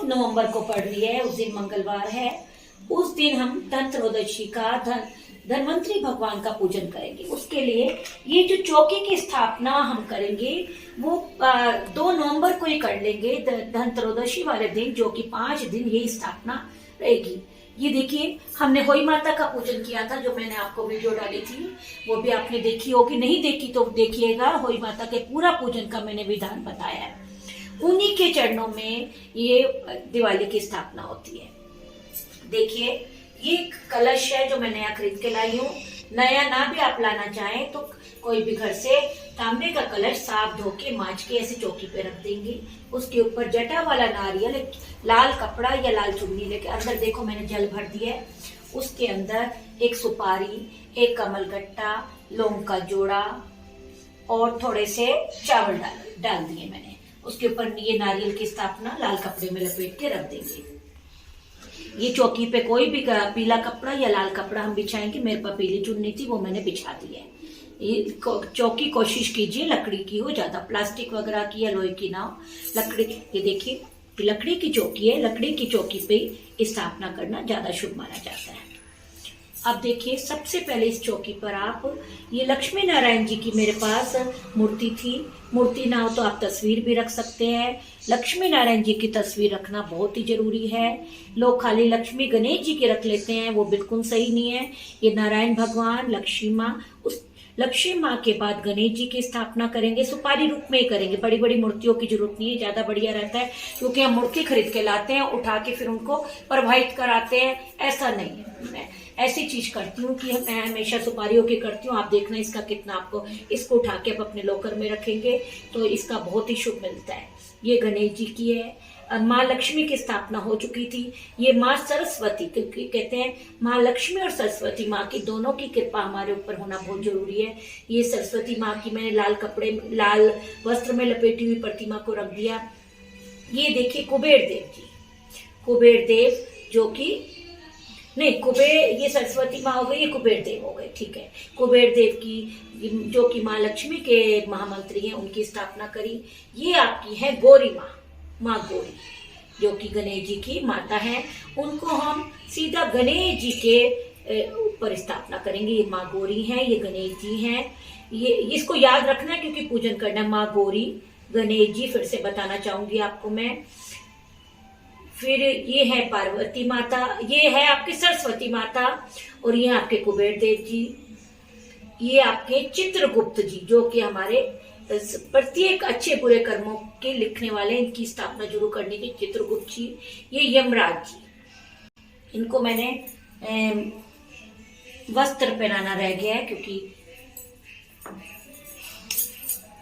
नवंबर को पड़ रही है, उस दिन मंगलवार है। उस दिन हम धन त्रयोदशी का धनवंतरी भगवान का पूजन करेंगे। उसके लिए ये जो चौकी की स्थापना हम करेंगे वो 2 नवंबर को ही कर लेंगे, धन त्रयोदशी वाले दिन, जो कि 5 दिन ये स्थापना रहेगी। ये देखिए, हमने होई माता का पूजन किया था, जो मैंने आपको वीडियो डाली थी, वो भी आपने देखी होगी। नहीं देखी तो देखिएगा, होई माता के पूरा पूजन का मैंने विधान बताया है। उन्हीं के चरणों में ये दिवाली की स्थापना होती है। देखिए, ये कलश है जो मैं नया खरीद के लाई हूँ। नया ना भी आप लाना चाहें तो कोई भी घर से तांबे का कलश साफ धो के मांझ के ऐसे चौकी पे रख देंगे। उसके ऊपर जटा वाला नारियल, लाल कपड़ा या लाल चुन्नी लेके, अंदर देखो मैंने जल भर दिया है। उसके अंदर एक सुपारी, एक कमलगट्टा, लौंग का जोड़ा और थोड़े से चावल डाल दिए मैंने। उसके ऊपर ये नारियल की स्थापना लाल कपड़े में लपेट के रख देंगे। ये चौकी पे कोई भी पीला कपड़ा या लाल कपड़ा हम बिछाएंगे। मेरे पास पीली चुन्नी थी, वो मैंने बिछा दी है। ये चौकी कोशिश कीजिए लकड़ी की हो, ज्यादा प्लास्टिक वगैरह की या लोहे की ना हो, लकड़ी। ये देखिए, लकड़ी की चौकी है, लकड़ी की चौकी पे स्थापना करना ज्यादा शुभ माना जाता है। अब देखिए, सबसे पहले इस चौकी पर आप, ये लक्ष्मी नारायण जी की मेरे पास मूर्ति थी। मूर्ति ना हो तो आप तस्वीर भी रख सकते हैं। लक्ष्मी नारायण जी की तस्वीर रखना बहुत ही जरूरी है। लोग खाली लक्ष्मी गणेश जी के रख लेते हैं, वो बिल्कुल सही नहीं है। ये नारायण भगवान, लक्ष्मी माँ, उस लक्ष्मी माँ के बाद गणेश जी की स्थापना करेंगे। सुपारी रूप में ही करेंगे, बड़ी बड़ी मूर्तियों की जरूरत नहीं है, ज्यादा बढ़िया रहता है, क्योंकि हम मूर्ति खरीद के लाते हैं, उठा के फिर उनको प्रवाहित कराते हैं। ऐसा नहीं है। मैं ऐसी चीज करती हूँ कि मैं हमेशा सुपारियों की करती हूँ। आप देखना इसका कितना, आपको इसको उठा के आप अपने लॉकर में रखेंगे तो इसका बहुत ही शुभ मिलता है। ये गणेश जी की है। माँ लक्ष्मी की स्थापना हो चुकी थी। ये माँ सरस्वती, क्योंकि कहते हैं माँ लक्ष्मी और सरस्वती माँ की दोनों की कृपा हमारे ऊपर होना बहुत जरूरी है। ये सरस्वती माँ की मैंने लाल वस्त्र में लपेटी हुई प्रतिमा को रख दिया। ये देखिए कुबेर देव जी, कुबेर देव जो कि नहीं, ये सरस्वती माँ हो गई, ये कुबेर देव हो गए, ठीक है। कुबेर देव की जो कि माँ लक्ष्मी के महामंत्री हैं, उनकी स्थापना करी। ये आपकी है गौरी माँ गौरी, जो कि गणेश जी की माता है। उनको हम सीधा गणेश जी के ऊपर स्थापना करेंगे। ये माँ गौरी है, ये गणेश जी हैं। ये इसको याद रखना है क्योंकि पूजन करना है। माँ गौरी, गणेश जी, फिर से बताना चाहूंगी आपको मैं। फिर ये है पार्वती माता, ये है आपकी सरस्वती माता, और ये आपके कुबेर देव जी, ये आपके चित्रगुप्त जी, जो कि हमारे प्रत्येक अच्छे बुरे कर्मों के लिखने वाले, इनकी स्थापना जरूर करने की, चित्रगुप्त जी। ये यमराज जी, इनको मैंने वस्त्र पहनाना रह गया है, क्योंकि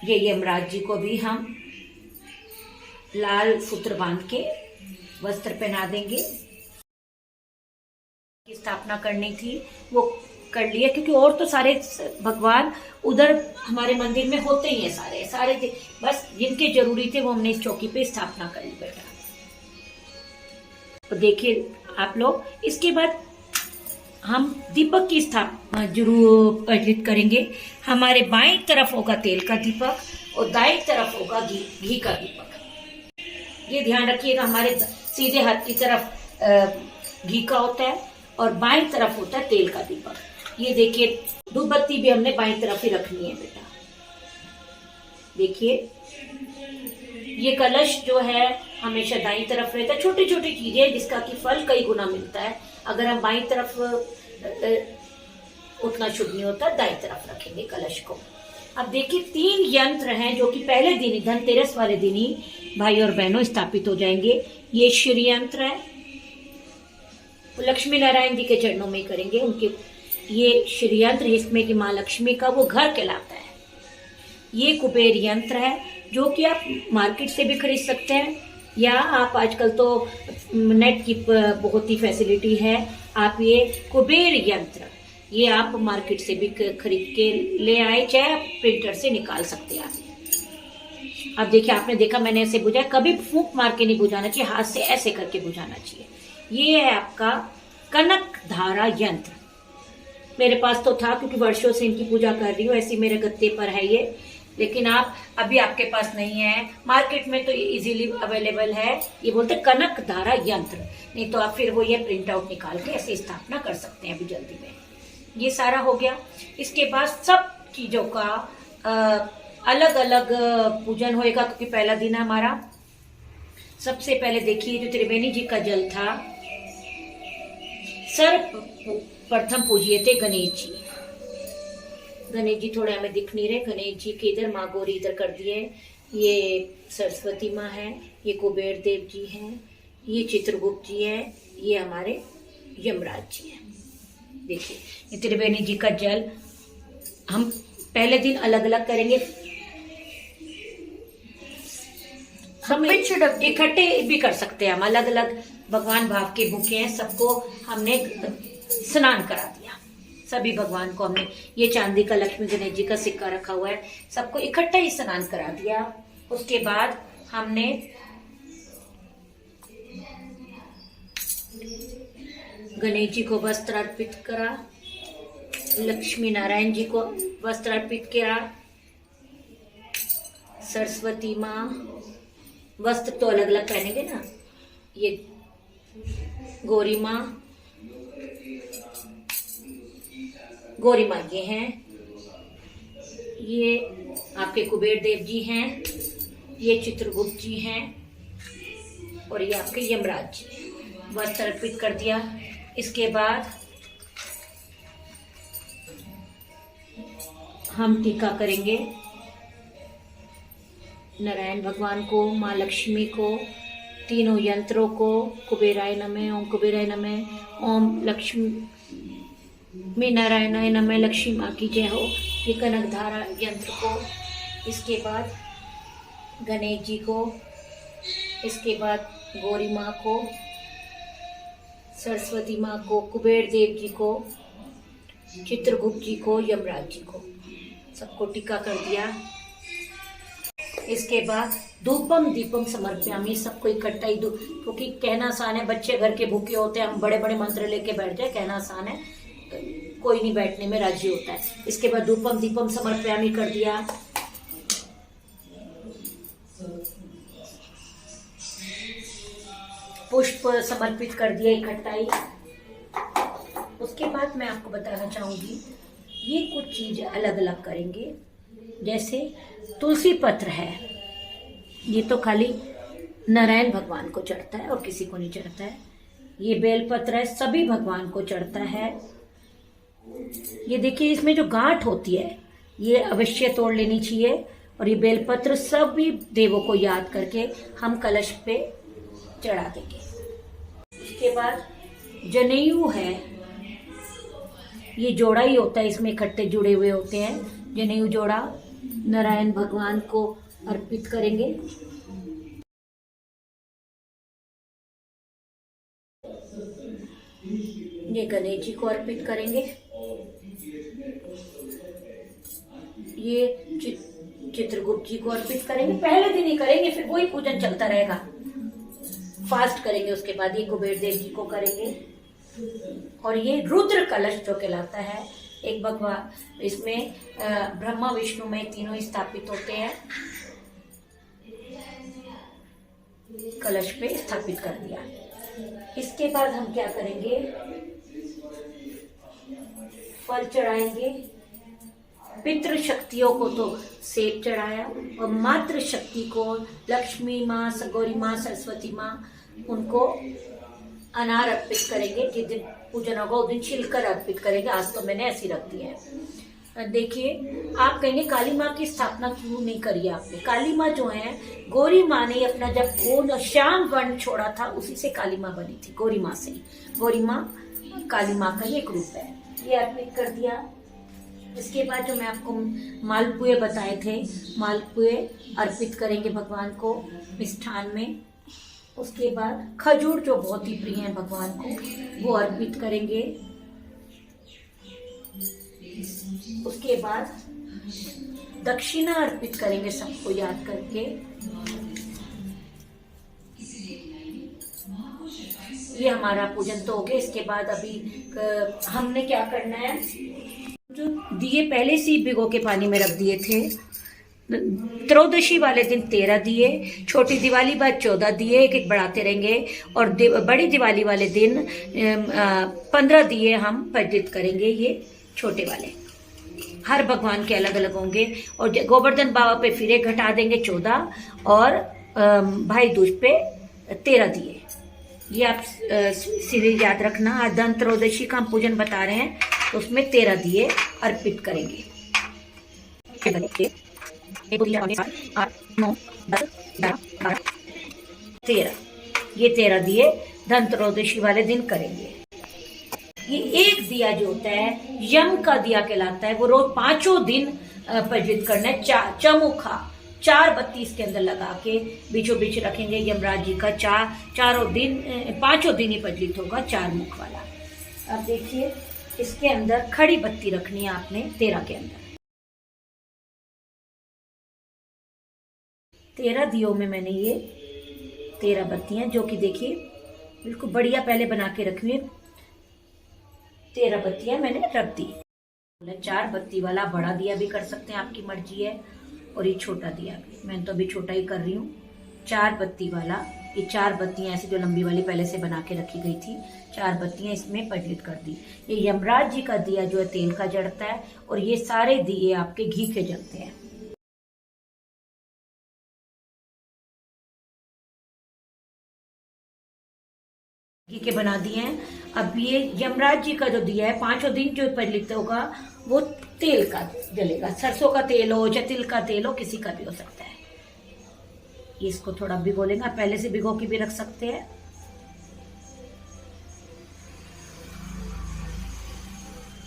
ये यमराज जी को भी हम लाल सूत्र बांध के वस्त्र पहना देंगे। की स्थापना करनी थी वो कर लिया, क्योंकि और तो सारे भगवान उधर हमारे मंदिर में होते ही हैं, सारे बस जिनके जरूरी थे वो हमने इस चौकी पे स्थापना कर ली बेटा। तो देखिए आप लोग, इसके बाद हम दीपक की स्थापना जरूर प्रज्वलित करेंगे। हमारे बाईं तरफ होगा तेल का दीपक और दाईं तरफ होगा घी का दीपक। ये ध्यान रखिएगा, हमारे सीधे हाथ की तरफ घी का होता है और बाईं तरफ होता है तेल का दीपक। ये देखिए, धूप बत्ती भी हमने बाईं तरफ ही रखनी है बेटा। देखिए, ये कलश जो है हमेशा दाईं तरफ रहता है। छोटी छोटी चीजें जिसका कि फल कई गुना मिलता है। अगर हम बाईं तरफ, उतना शुभ नहीं होता, दाईं तरफ रखेंगे कलश को। अब देखिए, 3 यंत्र हैं जो कि पहले दिन ही, धनतेरस वाले दिन ही भाई और बहनों स्थापित हो जाएंगे। ये श्री यंत्र है, लक्ष्मी नारायण जी के चरणों में करेंगे उनके। ये श्री यंत्र, इसमें कि माँ लक्ष्मी का वो घर कहलाता है। ये कुबेर यंत्र है, जो कि आप मार्केट से भी खरीद सकते हैं, या आप आजकल तो नेट की बहुत ही फैसिलिटी है। आप ये कुबेर यंत्र, ये आप मार्केट से भी खरीद के ले आए, चाहे आप प्रिंटर से निकाल सकते हैं। अब देखिए, आपने देखा मैंने ऐसे बुझाया, कभी फूंक मार के नहीं बुझाना चाहिए, हाथ से ऐसे करके बुझाना चाहिए। ये है आपका कनक धारा यंत्र। मेरे पास तो था क्योंकि वर्षों से इनकी पूजा कर रही हूँ, ऐसी मेरे गत्ते पर है ये। लेकिन आप अभी आपके पास नहीं है, मार्केट में तो इजीली अवेलेबल है, ये बोलते कनक धारा यंत्र। नहीं तो आप फिर वो ये प्रिंट आउट निकाल के ऐसे स्थापना कर सकते हैं अभी जल्दी में। ये सारा हो गया। इसके बाद सब चीजों का अलग अलग पूजन होएगा, क्योंकि पहला दिन है हमारा। सबसे पहले देखिए जो त्रिवेणी जी का जल था, सर्वप्रथम पूजिए थे गणेश जी। गणेश जी थोड़े हमें दिख नहीं रहे, गणेश जी के इधर माँ गौरी इधर कर दिए। ये सरस्वती माँ है, ये कुबेर देव जी हैं, ये चित्रगुप्त जी है, ये हमारे यमराज जी हैं। देखिए ये त्रिवेणी जी का जल हम पहले दिन अलग अलग करेंगे, हम इकट्ठे भी कर सकते हैं। हम अलग अलग भगवान भाव के भूखे हैं, सबको हमने स्नान करा दिया। सभी भगवान को हमने, ये चांदी का लक्ष्मी गणेश जी का सिक्का रखा हुआ है, सबको इकट्ठा ही स्नान करा दिया। उसके बाद हमने गणेश जी को वस्त्र अर्पित करा, लक्ष्मी नारायण जी को वस्त्र अर्पित किया, सरस्वती माँ वस्त्र तो अलग अलग पहनेंगे ना, ये गौरी माँ ये हैं, ये आपके कुबेर देव जी हैं, ये चित्रगुप्त जी हैं, और ये आपके यमराज जी। वस्त्र अर्पित कर दिया। इसके बाद हम टीका करेंगे नारायण भगवान को, माँ लक्ष्मी को, तीनों यंत्रों को, कुबेराय नमः, ओम कुबेराय नमः, ओम लक्ष्मी नारायणाय नमः, लक्ष्मी माँ की जय हो, ये कनक धारा यंत्र को। इसके बाद गणेश जी को, इसके बाद गौरी माँ को, सरस्वती माँ को, कुबेर देव जी को, चित्रगुप्त जी को, यमराज जी को, सबको टीका कर दिया। इसके बाद धूपम दीपम समर्पयामि, सबको इकट्ठा ही क्योंकि कहना आसान है, बच्चे घर के भूखे होते हैं, हम बड़े बड़े मंत्र लेके बैठ जाए, कहना आसान है, कोई नहीं बैठने में राजी होता है। इसके बाद धूपम दीपम समर्पयामि कर दिया। पुष्प समर्पित कर दिया इकट्ठा ही। उसके बाद मैं आपको बताना चाहूंगी, ये कुछ चीज अलग अलग करेंगे। जैसे तुलसी पत्र है, ये तो खाली नारायण भगवान को चढ़ता है और किसी को नहीं चढ़ता है। ये बेल पत्र है, सभी भगवान को चढ़ता है। ये देखिए इसमें जो गांठ होती है ये अवश्य तोड़ लेनी चाहिए। और ये बेलपत्र सभी देवों को याद करके हम कलश पे चढ़ा देंगे। उसके बाद जनेऊ है, ये जोड़ा ही होता है, इसमें इकट्ठे जुड़े हुए होते हैं। जनेऊ जोड़ा नारायण भगवान को अर्पित करेंगे। ये गणेश जी को अर्पित करेंगे। ये चित्रगुप्त जी को अर्पित करेंगे। पहले दिन ही करेंगे, फिर वही पूजन चलता रहेगा। फास्ट करेंगे। उसके बाद ये कुबेर देव जी को करेंगे। और ये रुद्र कलश जो कहलाता है, एक भगवान, इसमें ब्रह्मा विष्णु में तीनों स्थापित होते हैं। कलश पे स्थापित कर दिया। इसके बाद हम क्या करेंगे, फल चढ़ाएंगे। पितृ शक्तियों को तो सेब चढ़ाया, और मातृ शक्ति को लक्ष्मी माँ, गौरी माँ, सरस्वती माँ, उनको अनार अर्पित करेंगे। जिस दिन पूजन होगा उस दिन छिलकर अर्पित करेंगे। आज तो मैंने ऐसी रख दी है। देखिए, आप कहेंगे काली माँ की स्थापना क्यों नहीं करी आपने? काली माँ जो है, गौरी माँ ने अपना जब वो श्याम वर्ण छोड़ा था, उसी से काली माँ बनी थी, गौरी माँ से ही। गौरी माँ काली माँ का एक रूप है। ये अर्पित कर दिया। इसके बाद जो मैं आपको मालपुए बताए थे, मालपुए अर्पित करेंगे भगवान को मिष्ठान में। उसके बाद खजूर जो बहुत ही प्रिय है भगवान को, वो अर्पित करेंगे। उसके बाद दक्षिणा अर्पित करेंगे सबको याद करके। ये हमारा पूजन तो हो गया। इसके बाद अभी हमने क्या करना है, जो दिए पहले से ही भिगो के पानी में रख दिए थे। त्रयोदशी वाले दिन 13 दिए, छोटी दिवाली बाद 14 दिए, एक एक बढ़ाते रहेंगे। और बड़ी दिवाली वाले दिन 15 दिए हम प्रज्वलित करेंगे। ये छोटे वाले हर भगवान के अलग अलग होंगे। और गोवर्धन बाबा पे फिर एक घटा देंगे 14, और भाई दूज पे 13 दिए। ये आप सीधे याद रखना। आज धन त्रयोदशी का हम पूजन बता रहे हैं, तो उसमें 13 दिए अर्पित करेंगे। 13, ये 13 दिए धन त्रयोदशी वाले दिन करेंगे। ये एक दिया जो होता है यम का दिया कहलाता है, वो रोज 5 दिन प्रज्वलित करना है। चमुखा 4 बत्ती इसके अंदर लगा के बीचों बीच रखेंगे। यमराज जी का 5 दिन ही प्रज्वलित होगा, 4 मुख वाला। अब देखिए, इसके अंदर खड़ी बत्ती रखनी है आपने 13 के अंदर। 13 दियों में मैंने ये 13 बत्तियां, जो कि देखिए बिल्कुल बढ़िया पहले बना के रखी हुई 13 बत्तियां मैंने रख दी। 4 बत्ती वाला बड़ा दिया भी कर सकते हैं, आपकी मर्जी है। और ये छोटा दिया भी, मैं तो अभी छोटा ही कर रही हूँ। 4 बत्ती वाला, ये 4 बत्तियां ऐसे जो लंबी वाली पहले से बना के रखी गई थी, 4 बत्तियां इसमें प्रज्वलित कर दी। ये यमराज जी का दिया जो है तेल का जलता है, और ये सारे दिए आपके घी के जलते हैं। घी के बना दिए हैं। अब ये यमराज जी का जो दिया है 5 दिन जो प्रज्वलित होगा, वो तेल का जलेगा। सरसों का तेल हो या तिल का तेल हो, किसी का भी हो सकता है। इसको थोड़ा भिगो लेंगे, पहले से भिगो के भी रख सकते हैं।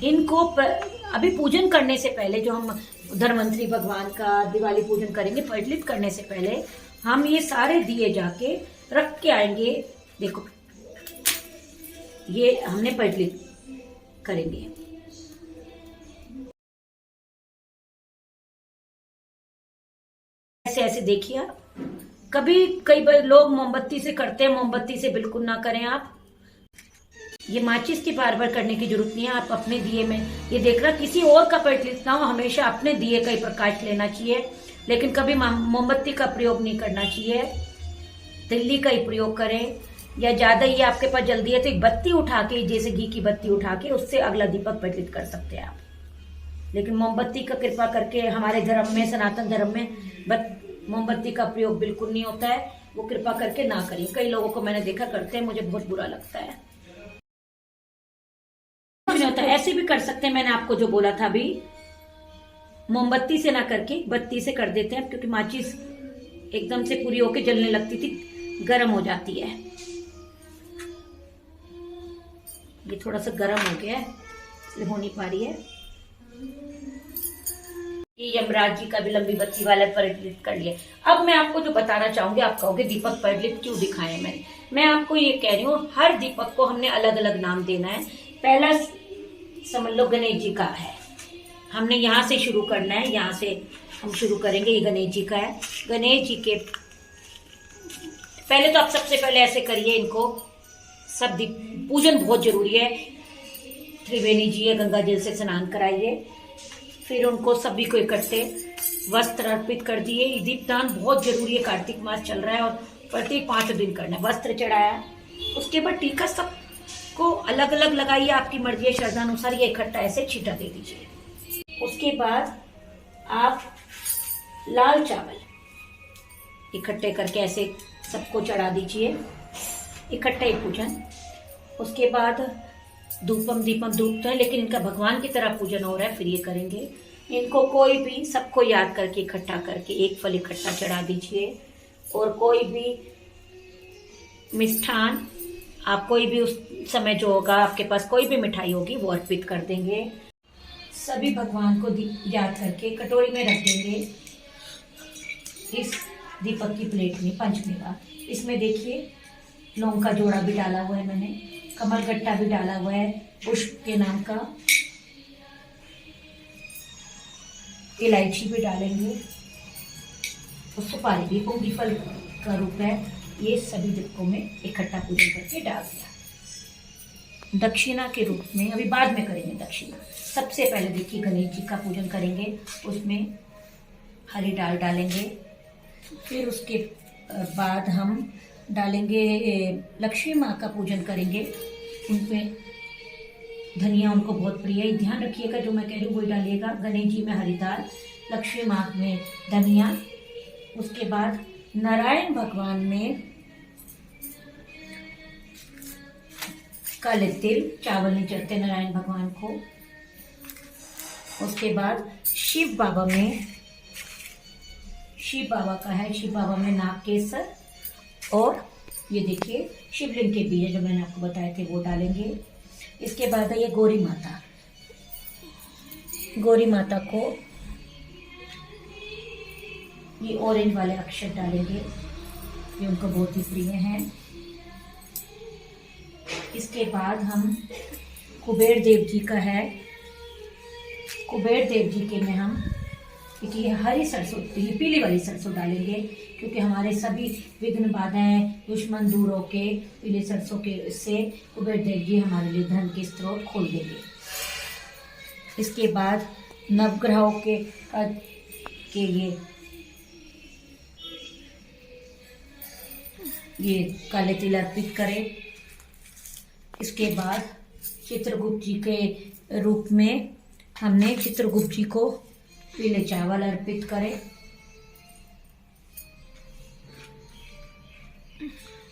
इनको अभी पूजन करने से पहले, जो हम धन्वंतरी भगवान का दिवाली पूजन करेंगे, प्रज्वलित करने से पहले हम ये सारे दिए जाके रख के आएंगे। देखो, ये हमने प्रज्वलित करेंगे। ऐसे ऐसे देखिए आप। कई बार लोग मोमबत्ती से करते हैं, मोमबत्ती से बिल्कुल ना करें आप। ये माचिस की बार बार करने की जरूरत नहीं है। आप अपने दिए में ये देख रहा, किसी और का प्रज्वलित ना हो, हमेशा अपने दिए का ही प्रकाश लेना चाहिए। लेकिन कभी मोमबत्ती का प्रयोग नहीं करना चाहिए, तिल्ली का ही प्रयोग करें। या ज्यादा ही आपके पास जल्दी है तो एक बत्ती उठा के, जैसे घी की बत्ती उठा के, उससे अगला दीपक प्रज्वलित कर सकते हैं आप। लेकिन मोमबत्ती का कृपा करके, हमारे धर्म में, सनातन धर्म में मोमबत्ती का प्रयोग बिल्कुल नहीं होता है, वो कृपा करके ना करें। कई लोगों को मैंने देखा करते हैं, मुझे बहुत बुरा लगता है। होता है ऐसे भी कर सकते हैं, मैंने आपको जो बोला था अभी, मोमबत्ती से ना करके बत्ती से कर देते हैं, क्योंकि माचिस एकदम से पूरी होके जलने लगती थी, गर्म हो जाती है। ये थोड़ा सा गर्म हो गया है, इसलिए हो नहीं पा रही है। ये यमराज जी का भी लंबी बत्ती वाला प्रज्वलित कर लिया। अब मैं आपको जो बताना चाहूंगी, आप कहोगे दीपक प्रज्वलित क्यों दिखाए मैंने। मैं आपको ये कह रही हूँ, हर दीपक को हमने अलग अलग नाम देना है। पहला समझ लो गणेश जी का है, हमने यहाँ से शुरू करना है, यहाँ से हम शुरू करेंगे। ये गणेश जी का है। गणेश जी के पहले तो आप सबसे पहले ऐसे करिए, इनको सब पूजन बहुत जरूरी है। त्रिवेणी जी है, गंगा जल से स्नान कराइए। फिर उनको सभी को इकट्ठे वस्त्र अर्पित कर दिए। दीपदान बहुत जरूरी है, कार्तिक मास चल रहा है और प्रत्येक 5 दिन करना है। वस्त्र चढ़ाया, उसके बाद टीका सबको अलग अलग लगाइए, आपकी मर्जी है, श्रद्धा अनुसार। ये इकट्ठा ऐसे छींटा दे दीजिए। उसके बाद आप लाल चावल इकट्ठे करके ऐसे सबको चढ़ा दीजिए, इकट्ठा ही पूजन। उसके बाद धूपम दीपम, धूप तो है लेकिन इनका भगवान की तरह पूजन हो रहा है, फिर ये करेंगे। इनको कोई भी, सबको याद करके इकट्ठा करके एक फल इकट्ठा चढ़ा दीजिए। और कोई भी मिष्ठान, आप कोई भी उस समय जो होगा आपके पास कोई भी मिठाई होगी वो अर्पित कर देंगे। सभी भगवान को याद करके कटोरी में रख देंगे। इस दीपक की प्लेट में पंचमेवा, इसमें देखिए लौंग का जोड़ा भी डाला हुआ है मैंने, कमल गट्टा भी डाला हुआ है पुष्प के नाम का, इलायची भी डालेंगे, और सुपारी भी, पूंगी फल का रूप है। ये सभी दीपकों में इकट्ठा पूजन करके डाल दिया। दक्षिणा के रूप में, अभी बाद में करेंगे दक्षिणा, सबसे पहले देखिए गणेश जी का पूजन करेंगे, उसमें हरी दाल डालेंगे, फिर उसके बाद हम डालेंगे लक्ष्मी माँ का पूजन करेंगे, उनपे धनिया उनको बहुत प्रिय है, ध्यान रखिएगा जो मैं कह रही हूँ वही डालिएगा। गणेश जी में हरी दाल, लक्ष्मी माँ में धनिया, उसके बाद नारायण भगवान में काले तिल, चावल नहीं चढ़ते नारायण भगवान को। उसके बाद शिव बाबा में, शिव बाबा का है, शिव बाबा में नाग केसर, और ये देखिए शिवलिंग के बीज जो मैंने आपको बताए थे वो डालेंगे। इसके बाद है ये गौरी माता, गौरी माता को ये ऑरेंज वाले अक्षर डालेंगे, ये उनको बहुत ही प्रिय हैं। इसके बाद हम कुबेर देव जी का है, कुबेर देव जी के में हम देखिए हरी सरसों, ये पीली वाली सरसों डालेंगे, क्योंकि हमारे सभी विघ्न बाधाएं दुश्मन दूर होके पीले सरसों के से कुबेर देव जी हमारे लिए धन के स्रोत खोल देंगे। इसके बाद नवग्रहों के ये काले तिल अर्पित करें। इसके बाद चित्रगुप्त जी के रूप में हमने चित्रगुप्त जी को पीले चावल अर्पित करें।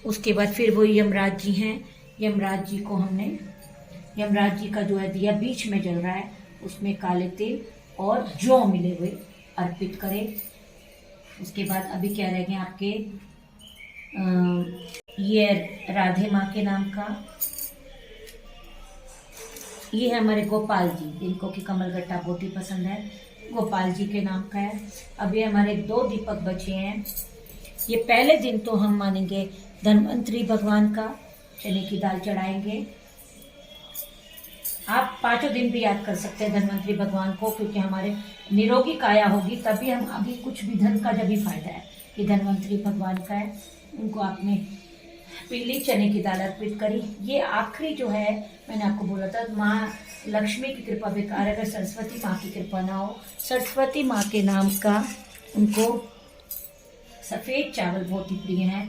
उसके बाद फिर वो यमराज जी हैं, यमराज जी को हमने, यमराज जी का जो है दिया बीच में जल रहा है, उसमें काले तिल और जौ मिले हुए अर्पित करें। उसके बाद अभी क्या रह गए आपके, ये राधे माँ के नाम का, ये है हमारे गोपाल जी, जिनको की कमल गट्टा बहुत ही पसंद है, गोपाल जी के नाम का है। अभी हमारे 2 दीपक बचे हैं। ये पहले दिन तो हम मानेंगे धन्वंतरी भगवान का, चने की दाल चढ़ाएंगे। आप 5 दिन भी याद कर सकते हैं धन्वंतरी भगवान को, क्योंकि हमारे निरोगी काया होगी तभी हम, अभी कुछ भी धन का जब भी फायदा है, ये धन्वंतरी भगवान का है। उनको आपने पीली चने की दाल अर्पित करी। ये आखिरी जो है मैंने आपको बोला था, माँ लक्ष्मी की कृपा बेकार है अगर सरस्वती माँ की कृपा ना हो। सरस्वती माँ के नाम का उनको सफ़ेद चावल बहुत ही प्रिय है,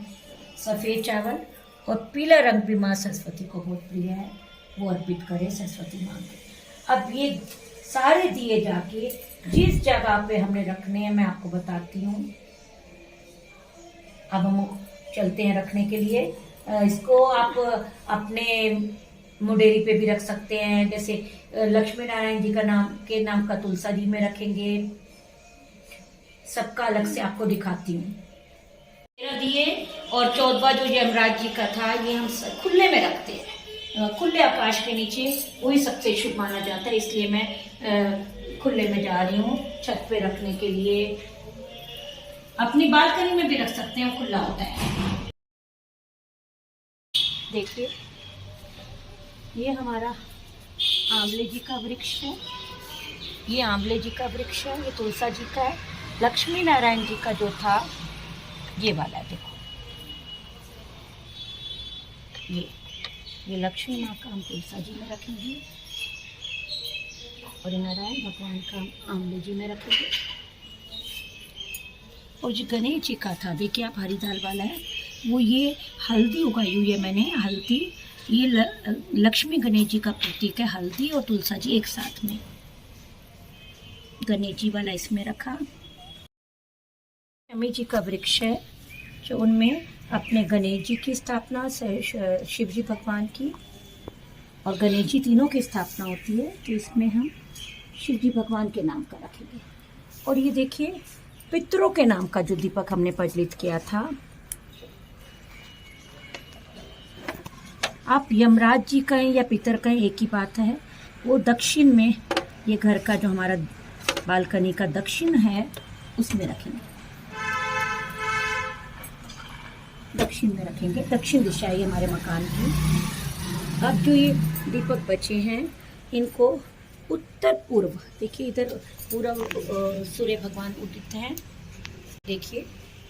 सफ़ेद चावल और पीला रंग भी माँ सरस्वती को बहुत प्रिय है, वो अर्पित करें सरस्वती माँ को। अब ये सारे दिए जाके जिस जगह पे हमने रखने हैं मैं आपको बताती हूँ। अब हम चलते हैं रखने के लिए। इसको आप अपने मुडेरी पे भी रख सकते हैं, जैसे लक्ष्मी नारायण जी का नाम का तुलसा जी में रखेंगे। सबका अलग से आपको दिखाती हूँ। 13 दिए और 14वां जो यमराज जी का था, ये हम खुले में रखते हैं, खुले आकाश के नीचे, वही सबसे शुभ माना जाता है। इसलिए मैं खुले में जा रही हूँ छत पे रखने के लिए। अपनी बालकनी में भी रख सकते हैं, खुला होता है। देखिए ये हमारा आंवले जी का वृक्ष है, ये आंवले जी का वृक्ष है, ये तुलसा जी का है। लक्ष्मी नारायण जी का जो था ये वाला, देखो ये लक्ष्मी माँ का हम तुलसा जी में रखेंगे और ये नारायण भगवान का हम आंवले जी में रखेंगे। और जो गणेश जी का था, देखिए आप हरी दाल वाला है, वो ये हल्दी उगाई हुई है मैंने, हल्दी, ये लक्ष्मी गणेश जी का प्रतीक है, हल्दी और तुलसा जी एक साथ में। गणेश जी वाला इसमें रखा। शमी जी का वृक्ष है, जो उनमें अपने गणेश जी की स्थापना, शिव जी भगवान की और गणेश जी तीनों की स्थापना होती है, तो इसमें हम शिव जी भगवान के नाम का रखेंगे। और ये देखिए पितरों के नाम का जो दीपक हमने प्रज्वलित किया था, आप यमराज जी कहें या पितर कहें एक ही बात है। वो दक्षिण में, ये घर का जो हमारा बालकनी का दक्षिण है उसमें रखेंगे, दक्षिण में रखेंगे, दक्षिण दिशा है हमारे मकान की। अब जो ये दीपक बचे हैं इनको उत्तर पूर्व, देखिए इधर पूरा सूर्य भगवान उदित हैं, देखिए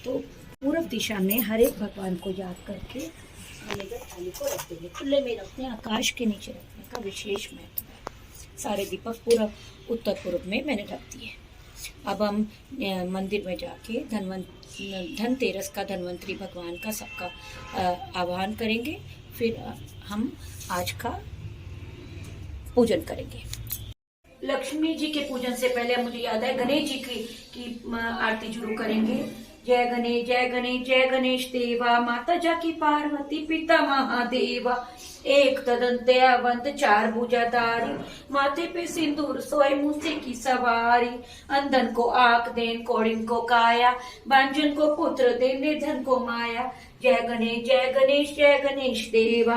तो पूर्व दिशा में हर एक भगवान को याद करके लेकर थाली को रख देंगे। खुले में रखते हैं, आकाश के नीचे रखने का विशेष महत्व है। सारे दीपक पूरा उत्तर पूर्व में मैंने रख दिए। अब हम मंदिर में जाके धनतेरस का धन्वंतरी भगवान का सबका आह्वान करेंगे, फिर हम आज का पूजन करेंगे। लक्ष्मी जी के पूजन से पहले मुझे याद है गणेश जी की आरती शुरू करेंगे। जय गणेश जय गणेश जय गणेश देवा, माता जाकी पार्वती पिता महादेवा, एक तदंतयावंत चार भुजाधारी, माथे पे सिंदूर सोए मूसे की सवारी, अंधन को आंख देन कोड़िन को काया, बांझन को पुत्र देन निर्धन को माया। जय गणेश जय गणेश देवा,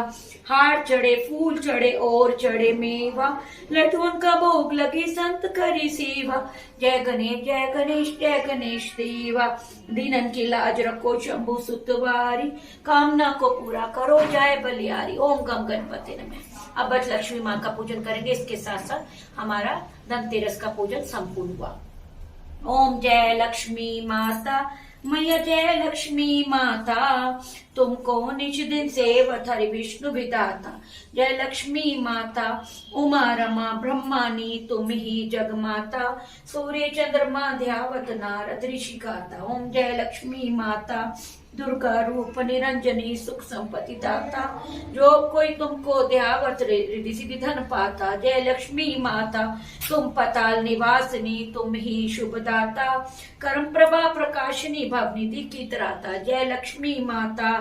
हार चढ़े फूल चढ़े और चढ़े मेवा, लड्डुओं का भोग लगे संत करी सेवा। जय गणेश जय गणेश देवा, दीनन की लाज रखो शंभु सुतवारी, कामना को पूरा करो जाए बलियारी। ओम गम गणपति नमः। अब लक्ष्मी माँ का पूजन करेंगे, इसके साथ साथ हमारा धनतेरस का पूजन संपूर्ण हुआ। ओम जय लक्ष्मी माता, मैया जय लक्ष्मी माता, तुमको निज दिन सेवत हरि विष्णु विधाता। जय लक्ष्मी माता, उमा रमा ब्रह्मानी तुम ही जग माता, सूर्य चंद्रमा ध्यावत नारद ऋषि गाता। ओम जय लक्ष्मी माता, दुर्गा रूप निरंजनी सुख संपत्ति दाता, जो कोई तुमको ध्यावत रिद्धि सिद्धि धन पाता। जय लक्ष्मी माता, तुम पताल निवासिनी तुम ही शुभ दाता, कर्म प्रभा प्रकाशिनी भवनिधि की त्राता। जय लक्ष्मी माता,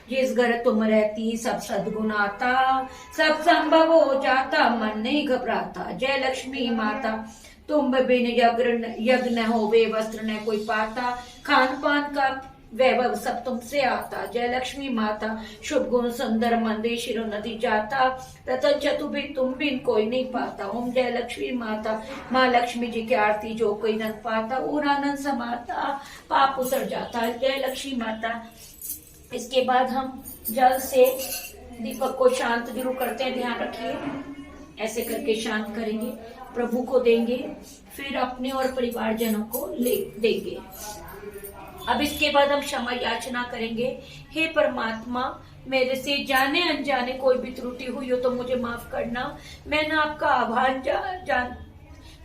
जिस घर तुम रहती सब सद्गुण आता, सब संभव हो जाता मन नहीं घबराता। जय लक्ष्मी माता, तुम बिन यज्ञ न होवे वस्त्र न कोई पाता, खान पान का वैभव सब तुमसे आता। जय लक्ष्मी माता, शुभ गुण सुंदर मंदिर शिरो नदी जाता, रतन चतु भी तुम बिन कोई नहीं पाता। ओम जय लक्ष्मी माता, माँ लक्ष्मी जी की आरती जो कोई न पाता, और आनंद समाता पाप उसर जाता। जय लक्ष्मी माता। इसके बाद हम जल से दीपक को शांत जरूर करते हैं, ध्यान रखिए। ऐसे करके शांत करेंगे, प्रभु को देंगे, फिर अपने और परिवारजनों को देंगे। अब इसके बाद हम क्षमा याचना करेंगे। हे परमात्मा, मेरे से जाने अनजाने कोई भी त्रुटि हुई हो तो मुझे माफ करना। मैंने आपका आह्वान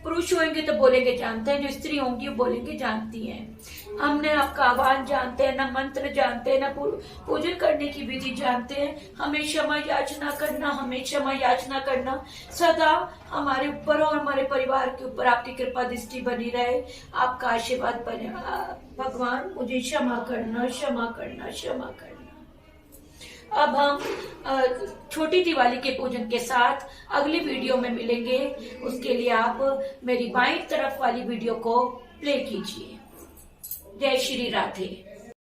पुरुष होंगे तो बोलेंगे जानते हैं, जो स्त्री होंगी वो बोलेंगे जानती हैं। हमने आपका आह्वान जानते हैं, न मंत्र जानते हैं, न पूजन करने की विधि जानते हैं। हमें क्षमा याचना करना, हमें क्षमा याचना करना। सदा हमारे ऊपर और हमारे परिवार के ऊपर आपकी कृपा दृष्टि बनी रहे, आपका आशीर्वाद बने। भगवान मुझे क्षमा करना, क्षमा करना, क्षमा करना। अब हम छोटी दिवाली के पूजन के साथ अगली वीडियो में मिलेंगे। उसके लिए आप मेरी बाईं तरफ वाली वीडियो को प्ले कीजिए। जय श्री राधे।